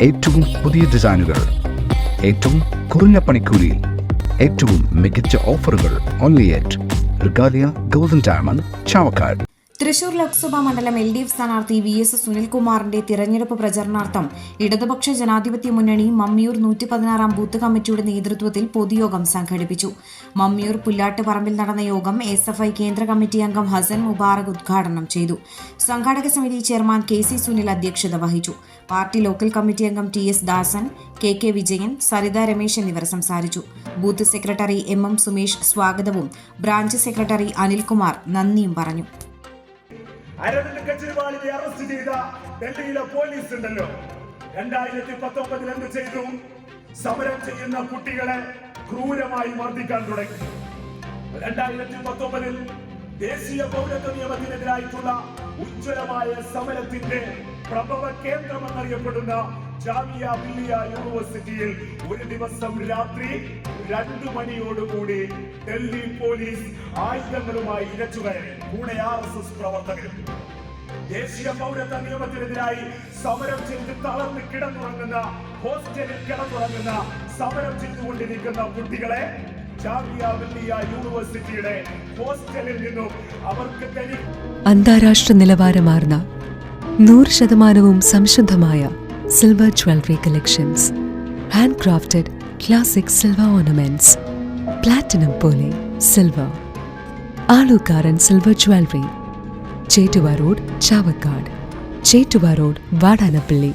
ഏറ്റവും പുതിയ ഡിസൈനുകൾ, ഏറ്റവും കുറഞ്ഞ പണിക്കൂലിയിൽ, ഏറ്റവും മികച്ച ഓഫറുകൾ. Only at Regalia golden diamond, Chavakkad. Thrissur Lok Sabha മണ്ഡലം LDF സ്ഥാനാർത്ഥി VS സുനിൽകുമാറിന്റെ തിരഞ്ഞെടുപ്പ് പ്രചരണാർത്ഥം ഇടതുപക്ഷ ജനാധിപത്യ മുന്നണി മമ്മിയൂർ 116 ബൂത്ത് കമ്മിറ്റിയുടെ നേതൃത്വത്തിൽ പൊതുയോഗം സംഘടിപ്പിച്ചു. മമ്മിയൂർ പുല്ലാട്ടുപറമ്പിൽ നടന്ന യോഗം SFI കേന്ദ്ര കമ്മിറ്റി അംഗം ഹസൻ മുബാറക് ഉദ്ഘാടനം ചെയ്തു. സംഘാടക സമിതി ചെയർമാൻ KC സുനിൽ അധ്യക്ഷത വഹിച്ചു. പാർട്ടി ലോക്കൽ കമ്മിറ്റി അംഗം TS ദാസൻ, KK വിജയൻ, സരിത രമേശ് എന്നിവർ സംസാരിച്ചു. ബൂത്ത് സെക്രട്ടറി MM സുമേഷ് സ്വാഗതവും ബ്രാഞ്ച് സെക്രട്ടറി അനിൽകുമാർ നന്ദിയും പറഞ്ഞു. അരവിന്ദ് കെജ്രിവാളിനെ അറസ്റ്റ് ചെയ്ത ഡൽഹിയിലെ പോലീസ് ഉണ്ടല്ലോ, 2019 എന്ത് ചെയ്തു? സമരം ചെയ്യുന്ന കുട്ടികളെ ക്രൂരമായി മർദ്ദിക്കാൻ തുടങ്ങി. 2019 ദേശീയ പൗരത്വ നിയമത്തിനെതിരായിട്ടുള്ള ഉജ്ജ്വലമായ സമരത്തിന്റെ പ്രഭവ കേന്ദ്രമെന്നറിയപ്പെടുന്ന ജാമിയ മില്ലിയ യൂണിവേഴ്സിറ്റിയിൽ ഒരു ദിവസം രാത്രി 2 മണിയോടുകൂടി ഡൽഹി പോലീസ് ആയുധങ്ങളുമായി ഇരച്ചുകയറി. കൂടെ RSS പ്രവർത്തകരും. ദേശീയ പൗരത്വ നിയമത്തിനെതിരായി സമരം ചെയ്ത് തളർന്ന് കിടന്നുറങ്ങുന്ന, ഹോസ്റ്റലിൽ കിടന്നുറങ്ങുന്ന, സമരം ചെയ്തുകൊണ്ടിരിക്കുന്ന കുട്ടികളെ ജാമിയ മില്ലിയ യൂണിവേഴ്സിറ്റിയുടെ ഹോസ്റ്റലിൽ നിന്നും അവർക്ക് അന്താരാഷ്ട്ര നിലവാരമാർന്ന 100% സംശുദ്ധമായ silver jewellery collections, hand crafted classic silver ornaments, platinum പോലെ silver, Alukkaran silver jewellery, Chettuva road, Chavakkad, Chettuva road, Vadanappally.